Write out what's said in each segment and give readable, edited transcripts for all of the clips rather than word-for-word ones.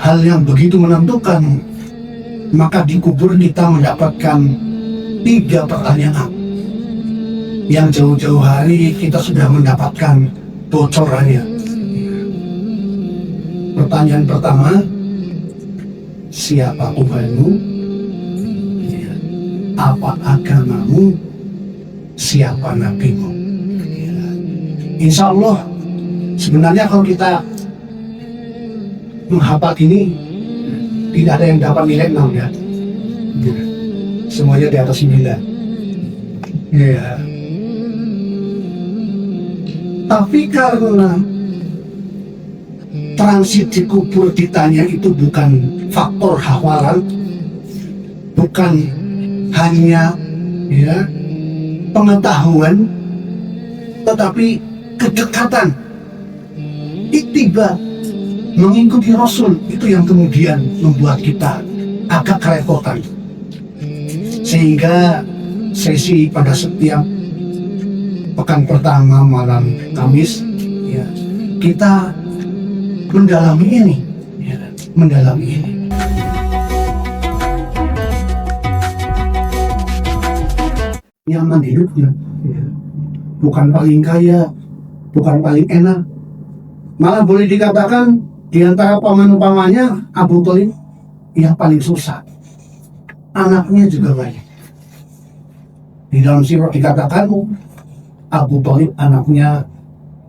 hal yang begitu menentukan, maka di kubur kita mendapatkan 3 pertanyaan yang jauh-jauh hari kita sudah mendapatkan bocorannya. Pertanyaan pertama, siapa Tuhanmu? Apa agamamu? Siapa nabimu? Insya Allah, sebenarnya kalau kita menghafal ini, tidak ada yang dapat nilai 6 ya. Semuanya di atas 9. Ya. Tapi karena transit di kubur ditanya itu bukan faktor hafalan, bukan hanya ya pengetahuan, tetapi kedekatan, ittiba, mengikuti Rasul, itu yang kemudian membuat kita agak kerepotan. Sehingga sesi pada setiap pekan pertama malam Kamis ya, kita mendalami ini ya, mendalami ini. Nyaman hidupnya ya. Bukan paling kaya, bukan paling enak, malah boleh dikatakan di antara paman-pamannya Abu Thalib yang paling susah. Anaknya juga banyak. Di dalam sirah dikatakan Abu Thalib anaknya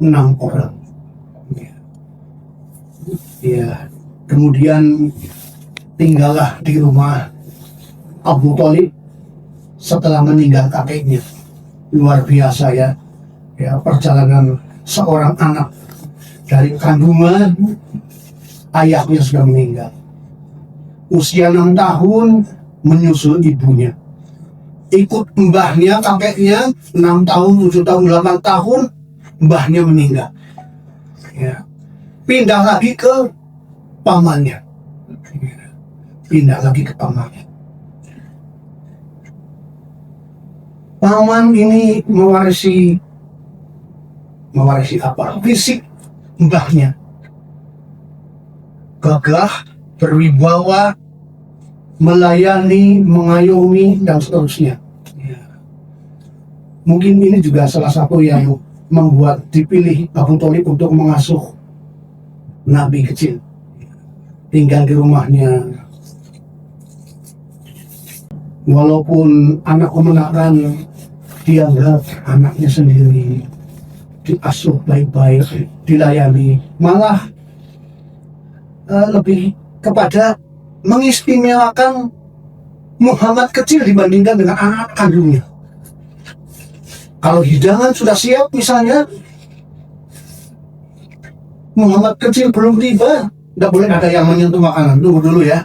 6 orang. Ya, kemudian tinggallah di rumah Abu Thalib setelah meninggal kakeknya. Luar biasa ya, ya perjalanan seorang anak dari kandungan ayahnya sudah meninggal. Usia 6 tahun menyusul ibunya. Ikut mbahnya, kakeknya 6 tahun, 7 tahun, 8 tahun, mbahnya meninggal. Ya. Pindah lagi ke pamannya. Pindah lagi ke pamannya. Paman ini mewarisi apa? Fisik mbahnya. Gagah, berwibawa, melayani, mengayomi, dan seterusnya. Ya. Mungkin ini juga salah satu yang membuat dipilih Abu Thalib untuk mengasuh Nabi kecil. Tinggal di rumahnya. Walaupun anak kemenakan dianggap anaknya sendiri, diasuh baik-baik, dilayani, malah lebih kepada mengistimewakan Muhammad kecil dibandingkan dengan anak kandungnya. Kalau hidangan sudah siap misalnya, Muhammad kecil belum tiba, tidak boleh ada yang menyentuh makanan. Tunggu dulu ya,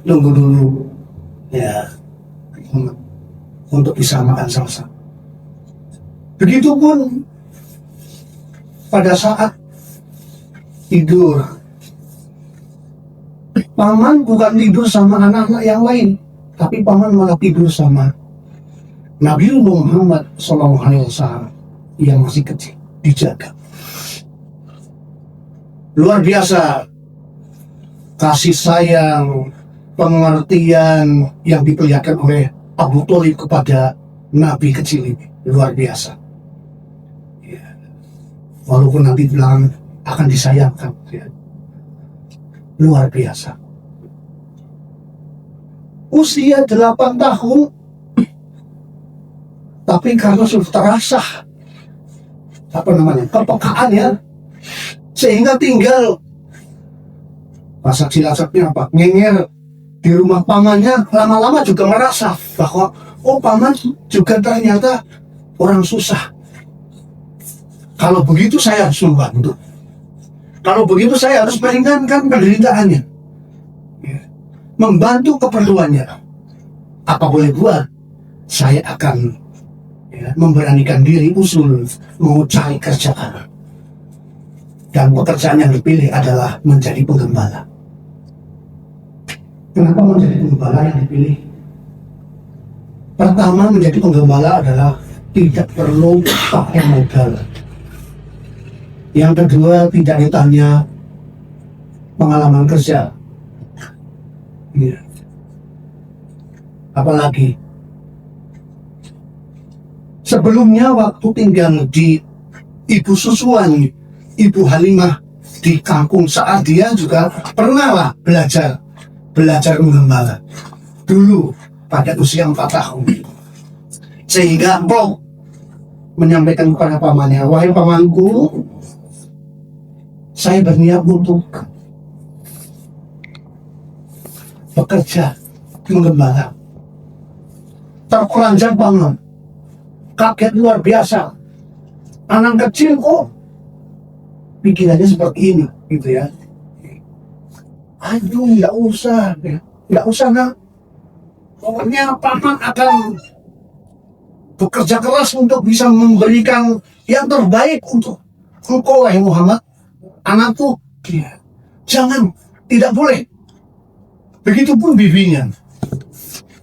tunggu dulu ya, untuk bisa makan sama-sama. Begitupun pada saat tidur, paman bukan tidur sama anak-anak yang lain, tapi paman malah tidur sama Nabi Muhammad SAW yang masih kecil, dijaga. Luar biasa kasih sayang, pengertian yang diperlihatkan oleh Abu Thalib kepada Nabi kecil ini, luar biasa. Ya. Walaupun nanti bilang akan disayangkan, ya. Luar biasa. Usia 8 tahun, tapi karena sudah terasa kepekaan ya, sehingga tinggal masa cilacapnya apa, ngenger di rumah pamannya, lama-lama juga merasa bahwa oh paman juga ternyata orang susah. Kalau begitu saya harus membantu. Kalau begitu saya harus meringankan penderitaannya, ya. Membantu keperluannya. Apa boleh buat, saya akan memberanikan diri usul mau cari kerjaan. Dan pekerjaan yang dipilih adalah menjadi penggembala. Kenapa menjadi penggembala yang dipilih? Pertama, menjadi penggembala adalah tidak perlu pakai modal. Yang kedua, tidak ditanya pengalaman kerja. Ya. Apalagi sebelumnya waktu tinggal di Ibu Susuan, Ibu Halimah di kampung saat dia juga pernah lah belajar menggembala dulu pada usia 4 tahun, sehingga Plok menyampaikan kepada pamannya, wahai pamanku, saya berniat untuk bekerja menggembala. Terperanjat banget, kaget luar biasa, anak kecil kok pikirannya seperti ini, gitu ya. Aduh, nggak usah nak. Pokoknya paman akan bekerja keras untuk bisa memberikan yang terbaik untuk engkau, wahai Muhammad, anakku. Ya. Jangan, tidak boleh. Begitupun bibinya.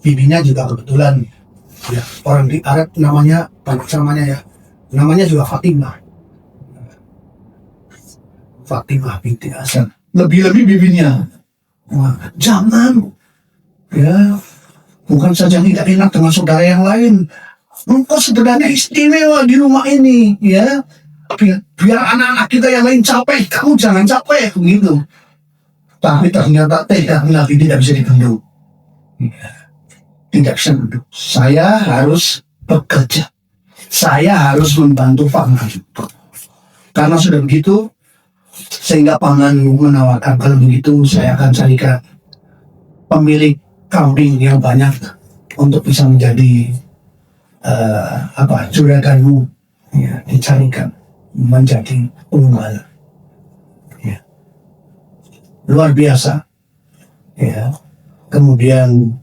Bibinya juga kebetulan ya, orang di Arab namanya, banyak namanya ya. Namanya juga Fatimah. Fatimah binti Hasan. Lebih-lebih bibinya. Wah, jangan. Ya, bukan saja tidak enak dengan saudara yang lain, engkau sebenarnya istimewa di rumah ini, ya. Biar anak-anak kita yang lain capek, kamu jangan capek, begitu. Tapi ternyata lagi tidak bisa dibendung. Ya. Tidak bisa dibendung. Saya harus bekerja. Saya harus membantu paman. Karena sudah begitu, sehingga paman menawarkan, kalau begitu saya akan carikan pemilik kambing yang banyak untuk bisa menjadi juraganmu, ya, dicarikan menjadi penggembala. Ya. Luar biasa, ya. Kemudian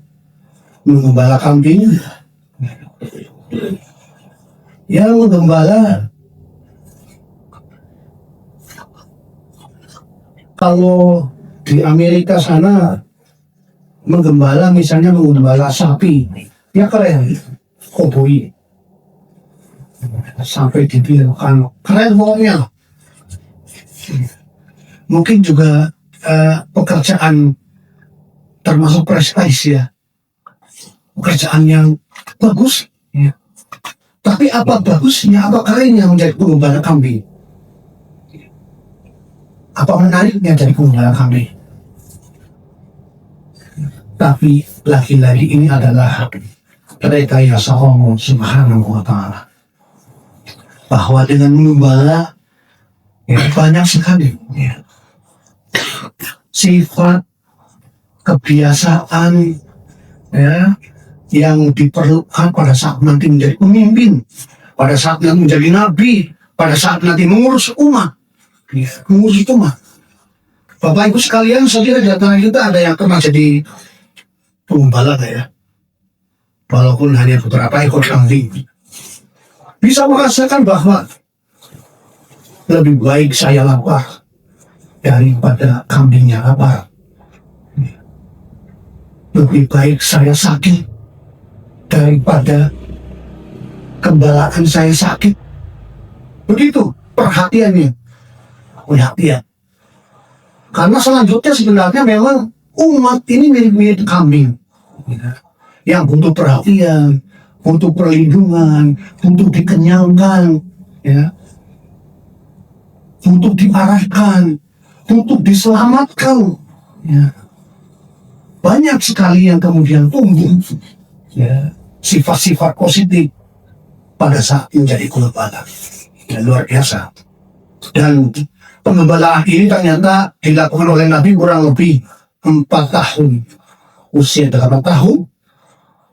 menggembala kambing, ya, menggembala. Kalau di Amerika sana menggembala, misalnya menggembala sapi, ya keren, koboi, sampai dibilang keren pokoknya. Mungkin juga pekerjaan termasuk prestasi, ya, pekerjaan yang bagus, ya. Tapi apa bagusnya, apa kerennya menjadi penggembala kambing? Apa menariknya jadi penggembala kambing? Tapi lagi-lagi ini adalah rekayasa Allah Subhanahu wa Ta'ala, bahwa dengan menggembala, ya, banyak sekali, ya, sifat kebiasaan, ya, yang diperlukan pada saat nanti menjadi pemimpin, pada saat nanti menjadi nabi, pada saat nanti mengurus umat, ya, mengurus umat. Bapak Ibu sekalian, saya kira di antara kita ada yang pernah jadi penggembala, ya, walaupun hanya beberapa ekor kambing, bisa merasakan bahwa lebih baik saya lapar daripada kambingnya lapar. Lebih baik saya sakit daripada gembalaan saya sakit. Begitu perhatiannya, perhatian. Karena selanjutnya sebenarnya memang umat ini mirip-mirip kambing, ya, yang butuh perhatian, butuh perlindungan, butuh dikenyangkan, ya, butuh diarahkan, butuh diselamatkan, ya. Banyak sekali yang kemudian tumbuh, ya, sifat-sifat positif pada saat menjadi penggembala, ya, luar biasa. Dan pengembalaan ini ternyata dilakukan oleh Nabi kurang lebih 4 tahun, usia 8 tahun,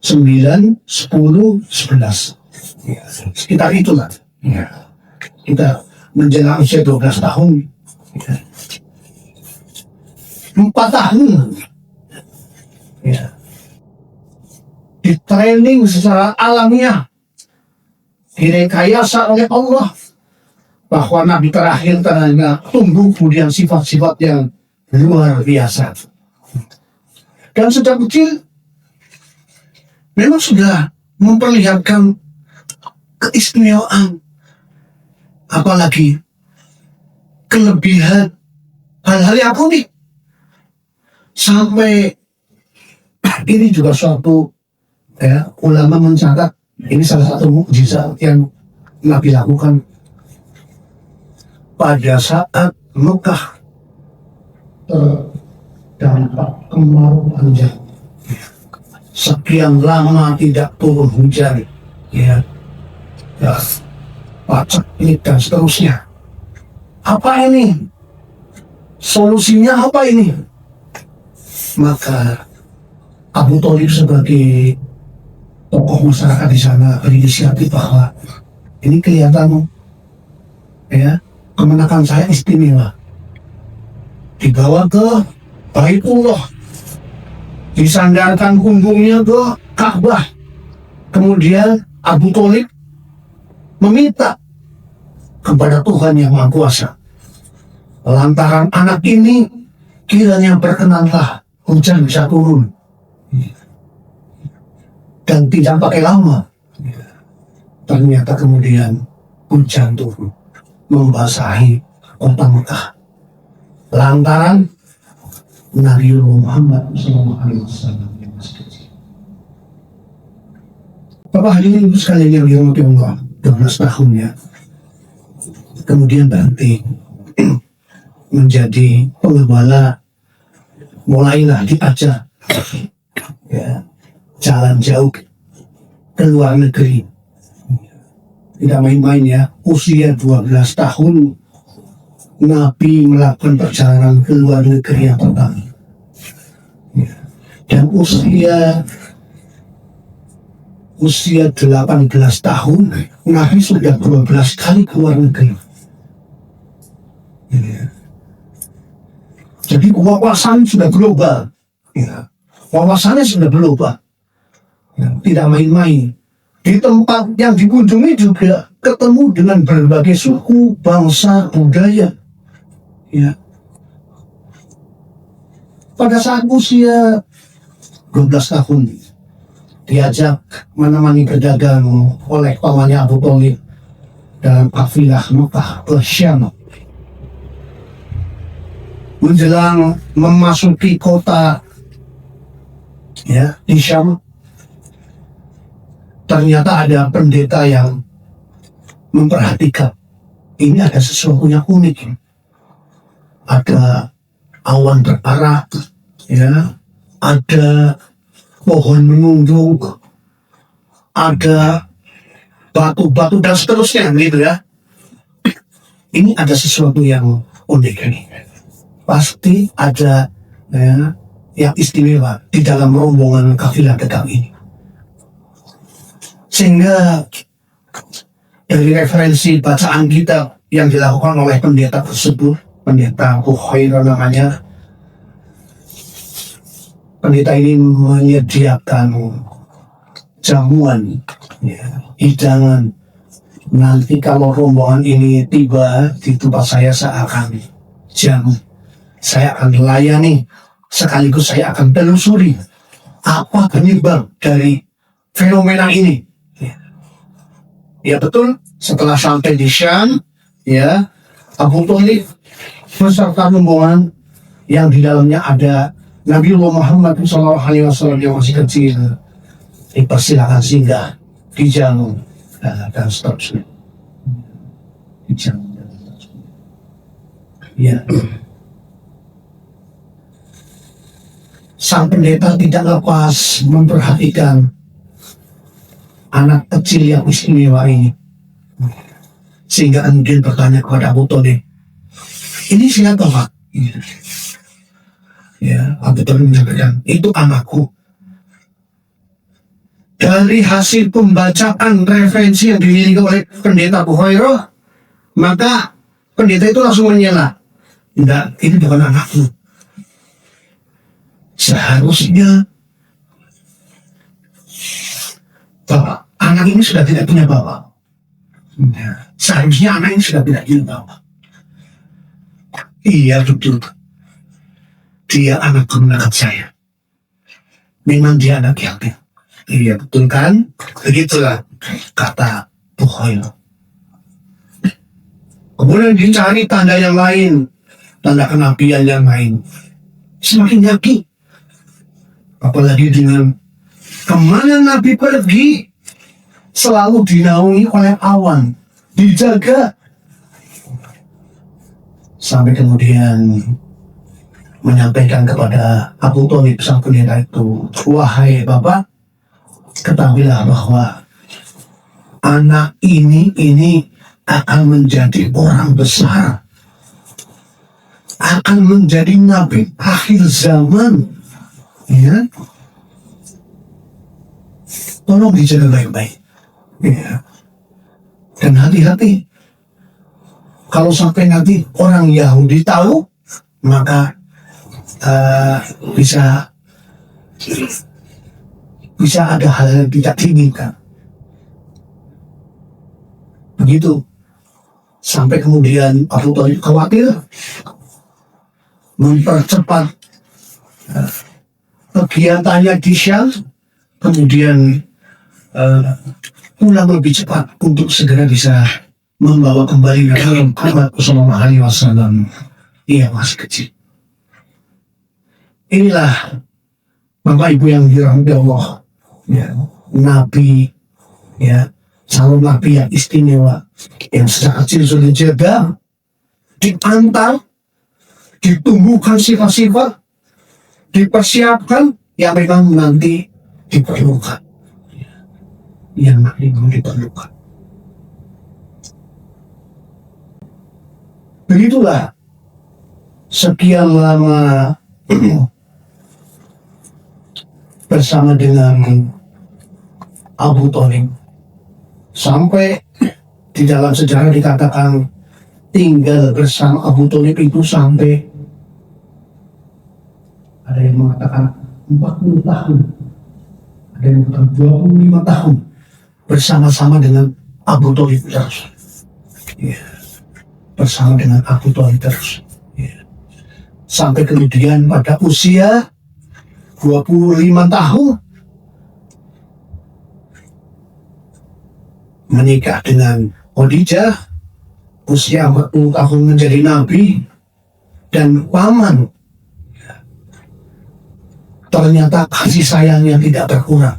9, 10, 11, ya, sekitar itulah, ya. Kita menjelang usia 12 tahun, ya. 4 tahun, ya, di training secara alamiah, direkayasa oleh Allah, bahwa Nabi terakhir ternyata tumbuh kemudian sifat-sifat yang luar biasa. Dan sejak kecil memang sudah memperlihatkan keistimewaan, apalagi kelebihan hal-hal yang unik, Sampai ini juga suatu ulama mencatat ini salah satu mukjizat yang Nabi lakukan pada saat Mekah terdampak kemarau panjang. Sekian lama tidak turun hujan, paceklik dan seterusnya. Apa ini? Solusinya apa ini? Maka Abu Thalib sebagai tokoh masyarakat di sana berinisiatif bahwa ini kelihatan kemenangan saya istimewa. Dibawa ke Baitullah, disandarkan punggungnya ke Ka'bah. Kemudian Abu Thalib meminta kepada Tuhan yang Maha Kuasa, lantaran anak ini kiranya berkenanlah hujan bisa turun. Dan tidak pakai lama, ternyata kemudian hujan turun membasahi kota Mekah lantaran Nabi Muhammad SAW yang masih kecil. Bapak hadirin sekalian yang dirahmati Allah, 12 tahun ya, kemudian berhenti menjadi pengembala, mulailah diajak jalan jauh ke luar negeri. Tidak main-main ya, usia 12 tahun Nabi melakukan perjalanan ke luar negeri yang pertama. Dan usia 18 tahun Nabi sudah 12 kali ke luar negeri. Jadi wawasan sudah global. Wawasannya sudah global. Tidak main-main. Di tempat yang dikunjungi juga ketemu dengan berbagai suku, bangsa, budaya. Pada saat usia 12 tahun diajak menemani berdagang oleh pamannya Abu Thalib dalam kafilah Mekah ke Syam. Menjelang memasuki kota di Syam, ternyata ada pendeta yang memperhatikan ini ada sesuatu yang unik. Ada awan berarah, ada pohon menunduk, ada batu-batu dan seterusnya gitu ya. Ini ada sesuatu yang unik ini. Pasti ada yang istimewa di dalam rombongan kafilah dagang ini. Sehingga dari referensi bacaan kita yang dilakukan oleh pendeta tersebut, pendeta Bukhairah namanya, pendeta ini menyediakan jamuan, hidangan. Nanti kalau rombongan ini tiba di tempat saya akan jamu, saya akan layani, sekaligus saya akan telusuri apa penyebab dari fenomena ini. Ya betul, setelah sampai di Syam, Abu Thalib beserta rombongan yang di dalamnya ada Nabiullah Muhammad SAW yang masih kecil, dipersilakan singgah, dijamu dan seterusnya. Dijamu dan seterusnya. Sang pendeta tidak lepas memperhatikan anak kecil yang istimewa ini, sehingga kemudian bertanya kepada Abu Thalib, ini siapa Pak? Abu Thalib menyampaikan, itu anakku. Dari hasil pembacaan referensi yang dimiliki oleh pendeta Bukhairah, maka pendeta itu langsung menyela, enggak, ini bukan anakku. Seharusnya Bapak, anak ini sudah tidak punya bapak. Seharusnya anak ini sudah tidak punya bapak. Iya betul. Dia anak kemenakan saya. Memang dia anak yatim. Iya betul kan? Begitulah kata Bukhairah. Kemudian dicari tanda yang lain, tanda kenabian yang lain. semakin yakin. Apalagi dengan kemana Nabi pergi selalu dinaungi oleh awan, dijaga. Sampai kemudian menyampaikan kepada Abu Thalib sang pendeta itu, wahai bapak, ketahuilah bahwa anak ini akan menjadi orang besar, akan menjadi nabi akhir zaman, ya. Tolong dijaga baik-baik, ya. Dan hati-hati, kalau sampai nanti orang Yahudi tahu, maka bisa ada hal yang tidak diinginkan. Begitu. Sampai kemudian Abu Thalib khawatir, mempercepat kegiatannya di Syam, kemudian pulang lebih cepat untuk segera bisa membawa kembali Nabi Muhammad sallallahu alaihi wasallam. Ia masih kecil. Inilah Bapak Ibu yang dirahmati Allah, ya, Nabi, ya, calon Nabi yang istimewa, yang sejak kecil sudah dijaga, diantar, ditumbuhkan sifat-sifat, dipersiapkan yang memang nanti diperlukan, yang memang diperlukan. Begitulah sekian lama bersama dengan Abu Thalib, sampai di dalam sejarah dikatakan tinggal bersama Abu Thalib itu sampai ada yang mengatakan 40 tahun, ada yang mengatakan 25 tahun bersama-sama dengan Abu Thalib terus, ya, bersama dengan Abu Thalib terus, ya. Sampai kemudian pada usia 25 tahun menikah dengan Khadijah, usia 40 tahun menjadi nabi, dan paman ternyata kasih sayangnya tidak berkurang.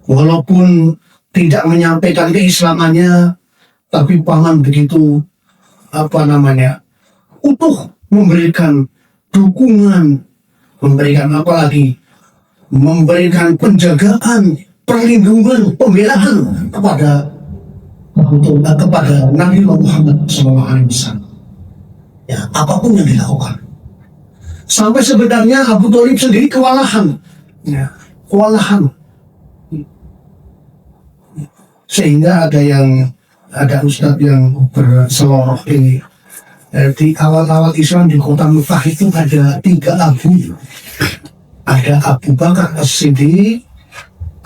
Walaupun tidak menyampaikan keislamannya, tapi paman begitu utuh memberikan dukungan, memberikan memberikan penjagaan, perlindungan, pembelaan kepada Nabi Muhammad SAW. Ya, apapun yang dilakukan. Sampai sebenarnya Abu Thalib sendiri kewalahan, ya, kewalahan. Sehingga ada ustadz yang berseloroh di awal-awal Islam di kota Mekah itu ada 3 Abu. Ada Abu Bakar As-Siddiq,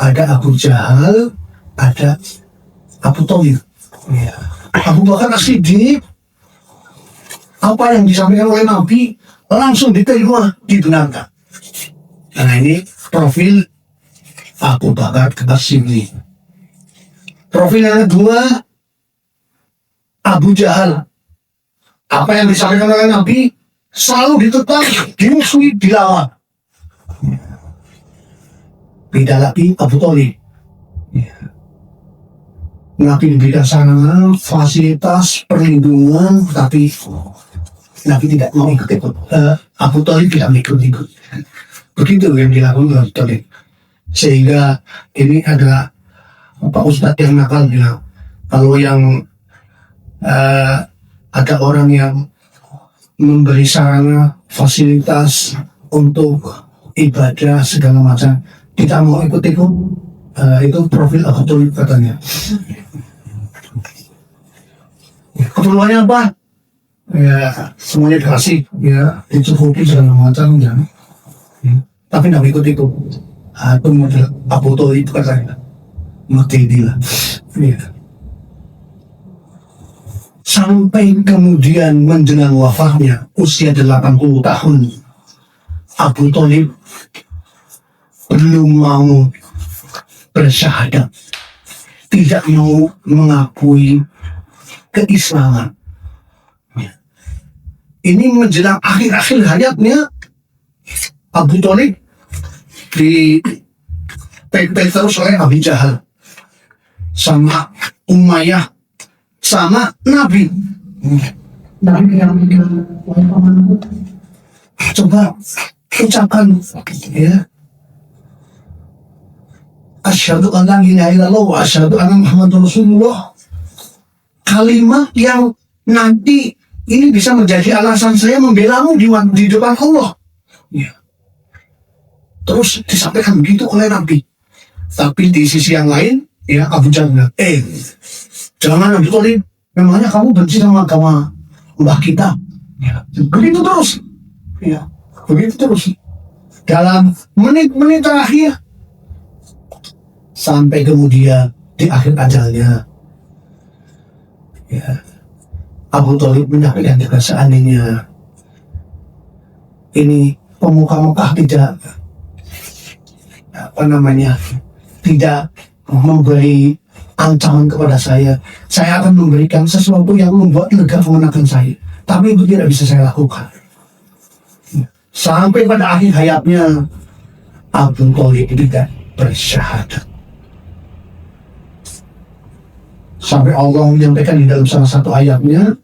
ada Abu Jahal, ada Abu Thalib. Ya. Abu Bakar As-Siddiq, apa yang disampaikan oleh Nabi langsung diterima, dibenarkan. Nah, ini profil Abu Bakar As-Siddiq. Profil yang kedua, Abu Jahal. Apa yang disampaikan oleh Nabi selalu ditentang, dimusuhi, dilawan. Beda lagi Abu Thalib. Nabi diberikan sarana, fasilitas, perlindungan, tapi Nabi tidak mau ikut-ikut. Abu Thalib tidak ikut-ikut. Begitu yang dilakukan Abu Thalib. Sehingga ini ada Pak Ustadz yang nakal bilang, kalau yang ada orang yang memberi sarana, fasilitas untuk ibadah segala macam, kita mau ikut-ikut, itu profil Abu Thalib katanya. Keperluannya apa? Ya, semuanya dikasih, ya, dicukupi segala macam, ya. Tapi nggak ikut-ikut. Itu model Abu Thalib katanya. Mati dia. Ya. Sampai kemudian menjelang wafatnya usia 80 tahun, Abu Thalib belum mau bersyahadat, tidak mau mengakui keislaman. ini menjelang akhir-akhir hayatnya Abu Thalib dipepet terus oleh Abu Jahal sama Umayyah sama Nabi. Nabi yang coba ucapkan ya, asyhadu an la ilaha illallah wa asyhadu anna Muhammadar Rasulullah. Kalimat yang nanti ini bisa menjadi alasan saya membelamu di depan Allah. Ya. Terus disampaikan begitu oleh Nabi. Tapi di sisi yang lain, ya Abu Jahal, jangan Abu Thalib, memangnya kamu benci sama agama mbah kita? Ya. Begitu terus. Ya. Begitu terus. Dalam menit-menit terakhir, sampai kemudian di akhir ajalnya, ya, Abu Thalib menyampaikan juga seandainya ini pemuka Mekah tidak tidak memberi ancaman kepada saya akan memberikan sesuatu yang membuat lega kemenakan saya, tapi itu tidak bisa saya lakukan. Sampai pada akhir hayatnya Abu Thalib tidak bersyahadat. Sampai Allah menyampaikan di dalam salah satu ayatnya,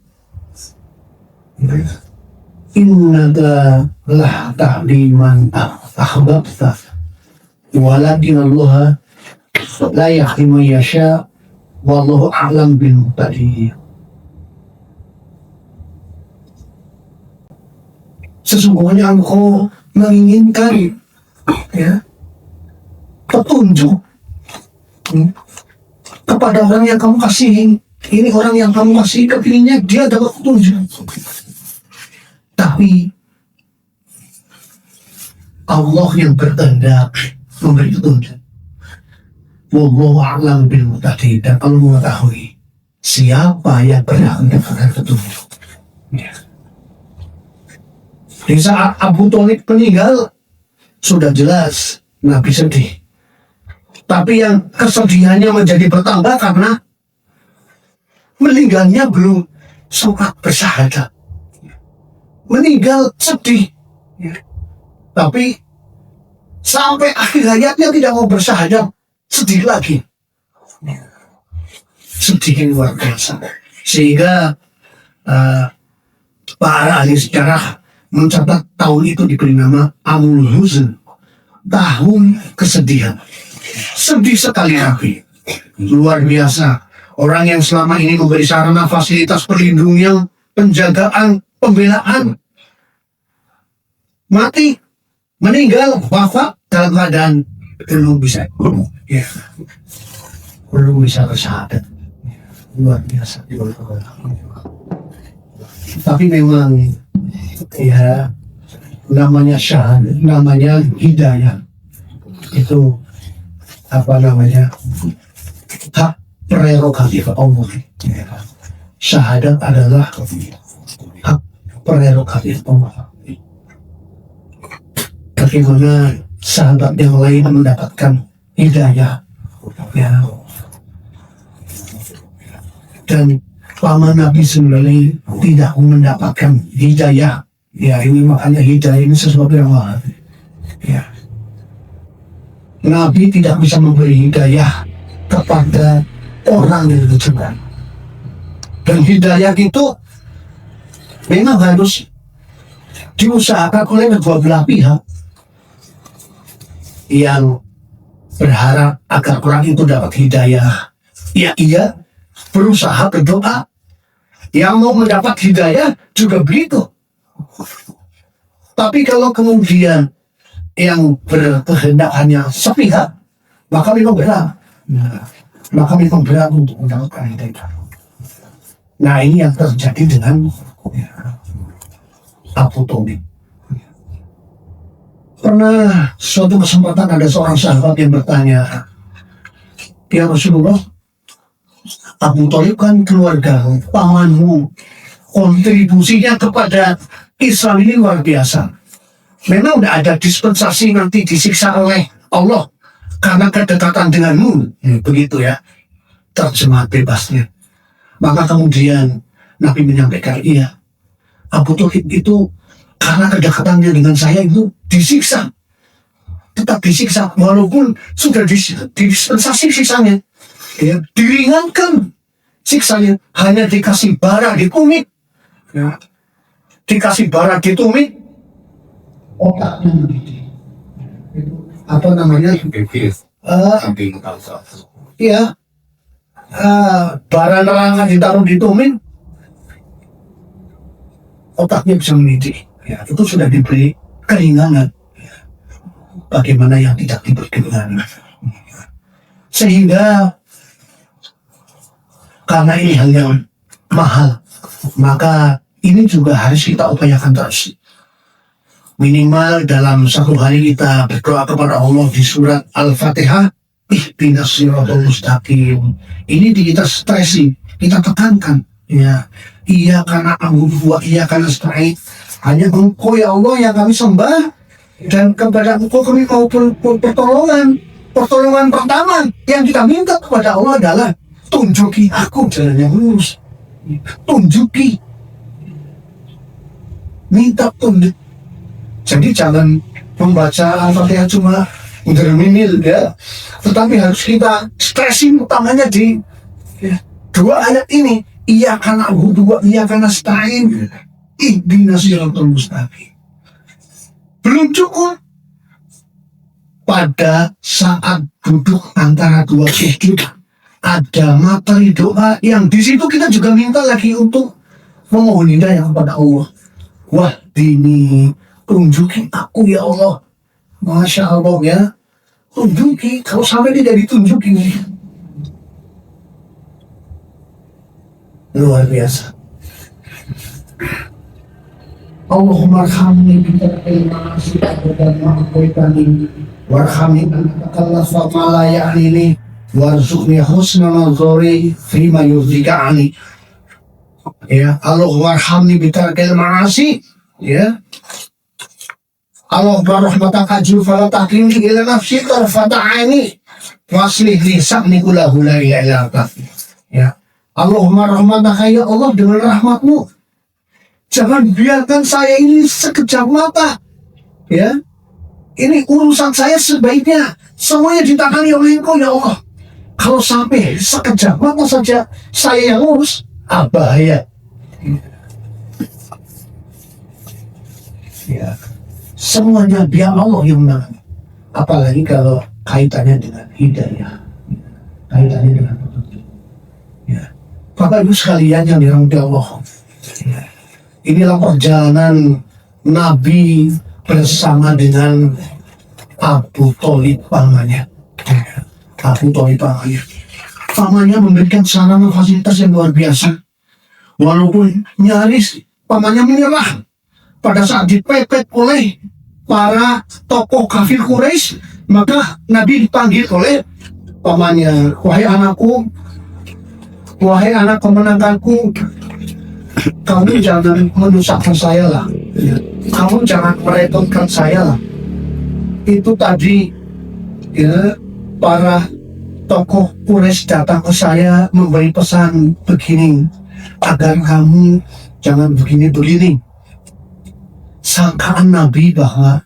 innaka la tahdi man ahbabta walakinnallaha la yahdi man yasha wallahu a'lam bil muhtadin. Sesungguhnya engkau menginginkan ya petunjuk kepada orang yang kamu kasihi. Ini orang yang kamu kasihi, kepinginnya dia dapat petunjuk. Tapi Allah yang berkehendak memberi petunjuk. Wallahu a'lam bil muhtadin, dan Allah mengetahui siapa yang berhak mendapatkan petunjuk. Ya. Di saat Abu Thalib meninggal, sudah jelas Nabi sedih. Tapi yang kesedihannya menjadi bertambah karena meninggalnya belum sempat bersyahadat. Meninggal sedih. Ya. Tapi sampai akhir hayatnya tidak mau bersyahadat, sedih lagi. Ya. Sedih yang luar biasa. Sehingga para ahli sejarah mencatat tahun itu diberi nama Amul Huzn, tahun kesedihan. Sedih sekali Nabi, luar biasa. Orang yang selama ini memberi sarana fasilitas perlindungan, penjagaan, pembelaan, mati, meninggal, wafat dalam keadaan belum bisa, ya, belum bisa bersyahadat. Luar biasa. Tapi memang ya, namanya syahadat, namanya hidayah, itu hak prerogatif Allah. Syahadat adalah hak prerogatif Allah. Bagaimana sahabat yang lain mendapatkan hidayah, ya, dan paman Nabi sendiri tidak mendapatkan hidayah. Ya, ini makanya hidayah ini sesuatu yang mahal. Ya. Nabi tidak bisa memberi hidayah kepada orang yang berjubah. Dan hidayah itu memang harus diusahakan oleh kedua belah pihak yang berharap agar orang itu dapat hidayah. Ya, ia berusaha berdoa. Yang mau mendapat hidayah juga begitu. Tapi kalau kemudian yang berkehendak hanya sepihak, maka memang berat. Maka memang berat untuk mendapatkan hidayah. Nah, ini yang terjadi dengan Abu Thalib. Pernah suatu kesempatan ada seorang sahabat yang bertanya, ya Rasulullah, Abu Thalib kan keluarga pamanmu, kontribusinya kepada Islam ini luar biasa. Memang udah ada dispensasi nanti disiksa oleh Allah karena kedekatan denganmu, begitu ya terjemah bebasnya. Maka kemudian Nabi menyampaikan, iya, Abu Thalib itu karena kedekatannya dengan saya itu disiksa, tetap disiksa walaupun sudah dispensasi siksanya, ya, diringankan siksanya, hanya dikasih bara di tumit, ya, dikasih bara di tumit, otaknya mendidih. Apa namanya? Iya, bara nerangan ditaruh di tumit, otaknya bisa mendidih. Ya, itu sudah diberi keringanan. Bagaimana yang tidak diberi keringanan? Sehingga karena ini hal yang mahal, maka ini juga harus kita upayakan terus. Minimal dalam satu hari kita berdoa kepada Allah di surat Al-Fatihah, ihdinas siratal mustaqim. Ini kita stresi, kita tekankan, ya, iya karena Abu wa iya karena nasta'in. Hanya Engkau ya Allah yang kami sembah, dan kepada Engkau kami mau pertolongan. Pertolongan pertama yang kita minta kepada Allah adalah tunjuki aku jalan yang lurus. Tunjuki, minta tunjuk. Jadi jangan membaca Al-Fatihah cuma derminil, ya, tetapi harus kita stresin utamanya di, ya, dua ayat ini. Iya karena dua, iya karena nasta'in, ihdinas siratal mustaqim. Belum cukup, pada saat duduk antara dua sujud ada materi doa yang di situ kita juga minta lagi untuk memohon hidayah kepada Allah. Wah, ini tunjuki aku ya Allah. Masya Allah, ya, tunjuki. Kalau sampai tidak ditunjuki, luar biasa. Allahumma arhamni bitarkil ma'asi dan ma'akwitani warhamni anakallafa ma la ya'nini warzuqni husna nazari fima yurdika ani. Ya, Allahumma arhamni bitarkil ma'asi, ya, Allahumma rahmataka ajlu fala tahkimni ila nafsi tarfata aini waslih li sa'ni kullahu la ilaha illa anta. Ya, Allahumma rahmataka, ya Allah, dengan rahmatmu jangan biarkan saya ini sekejap mata, ya, ini urusan saya sebaiknya semuanya ditangani oleh Engkau ya Allah. Kalau sampai sekejap mata saja saya yang urus, bahaya. Ya, semuanya biar Allah yang menangani. Apalagi kalau kaitannya dengan hidayah, kaitannya dengan petunjuk. Ya, Bapak Ibu sekalian yang dirahmati Allah, ya, inilah perjalanan Nabi bersama dengan Abu Thalib pamannya. Abu Thalib pamannya. Pamannya memberikan sarana fasilitas yang luar biasa. Walaupun nyaris pamannya menyerah pada saat dipepet oleh para tokoh kafir Quraisy, maka Nabi dipanggil oleh pamannya, wahai anakku, wahai anak kemenanganku, kamu jangan menusakkan saya lah, kamu jangan merepotkan saya lah. Itu tadi, ya, para tokoh Quraisy datang ke saya memberi pesan begini, agar kamu jangan begini-begini. Sangkaan Nabi bahwa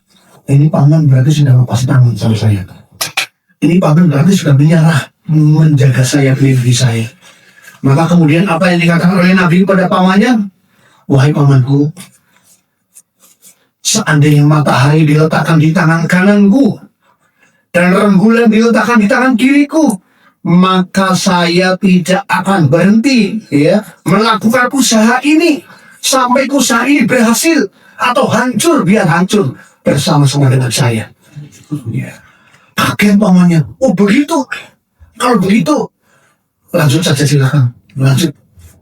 ini paman berarti sudah lepas tangan sama saya, ini paman berarti sudah menyerah menjaga saya, melindungi saya. Maka kemudian apa yang dikatakan oleh Nabi kepada pamannya? Wahai pamanku, seandainya matahari diletakkan di tangan kananku dan rembulan diletakkan di tangan kiriku, maka saya tidak akan berhenti, ya, melakukan usaha ini sampai usaha ini berhasil atau hancur, biar hancur bersama-sama dengan saya. Ya. Kaget pamannya. Oh begitu? Kalau begitu, lanjut saja, silakan. Lanjut.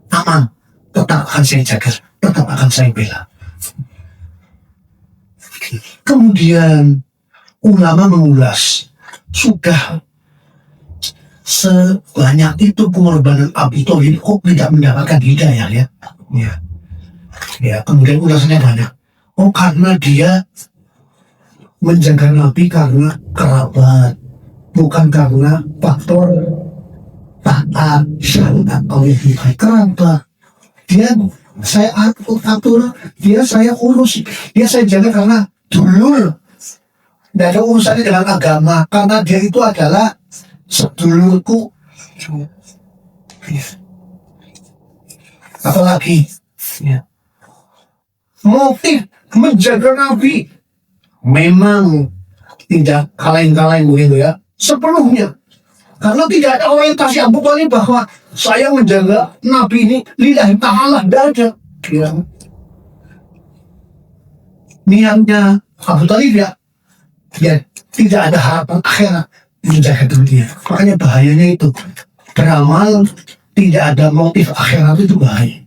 Aman. Tetap akan saya jaga. Tetap akan saya bela. Kemudian ulama mengulas, sudah sebanyak itu pengorbanan Abu Thalib kok tidak mendapatkan hidayah, ya? Ya, kemudian ulasannya banyak. Oh, karena dia menjaga Nabi karena kerabat, bukan karena faktor taat syariat oleh kerabat. Dia Saya atur, dia saya urus, dia saya jaga karena dulur. Tidak ada urusannya dengan agama, karena dia itu adalah sedulurku. Apalagi motif menjaga Nabi memang tidak kaleng-kaleng begitu ya, sepenuhnya. Karena tidak ada orientasi Abu Talib bahwa saya menjaga Nabi ini lillahi ta'ala, tidak ada. Ya. Niatnya Abu Talib ya tidak ada harapan akhirat menjaga dunia. Makanya bahayanya itu, beramal tidak ada motif akhirat itu bahaya.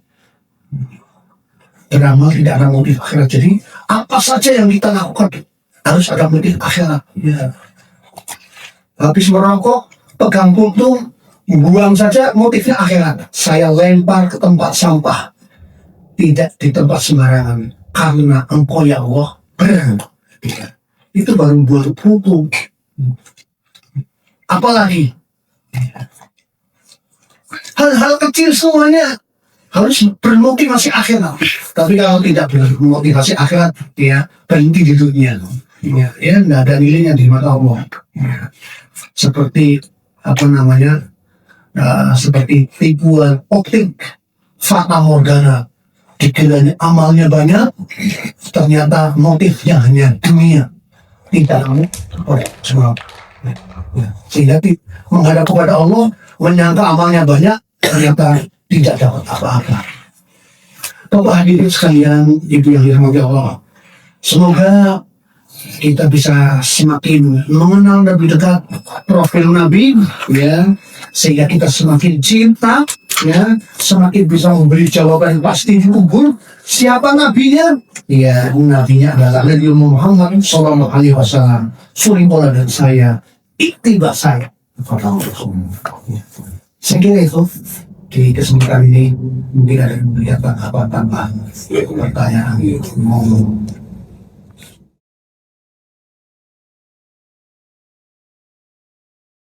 Beramal tidak ada motif akhirat. Jadi apa saja yang kita lakukan harus ada motif akhirat. Ya. Habis merokok, pegang puntung, buang saja, motifnya akhirat. Saya lempar ke tempat sampah, tidak di tempat sembarangan, karena Engkau ya Allah berat. Ya. Itu baru buat puntung. Apalagi hal-hal kecil semuanya harus bermotivasi akhirat. Tapi kalau tidak bermotivasi akhirat, ya berhenti di dunia. Ya, tidak ada nilainya di mata Allah. Ya. Seperti seperti tipuan optik, fata morgana. Dikiranya amalnya banyak, ternyata motifnya hanya dunia. Tidak semua. Sehingga menghadap kepada Allah, menyangka amalnya banyak, ternyata tidak dapat apa-apa. Bapak hadirin sekalian, ibu yang dirahmati Allah, semoga kita bisa semakin mengenal lebih dekat profil Nabi, ya, sehingga kita semakin cinta, ya, semakin bisa memberi jawaban pasti di kubur. Siapa nabinya? Ya, nabinya adalah Nabi Muhammad Sallallahu Alaihi Wasallam. Suri pola dan saya, iktiba saya. Saya kira itu di kesempatan ini mungkin ada yang melihat apa tambahan pertanyaan.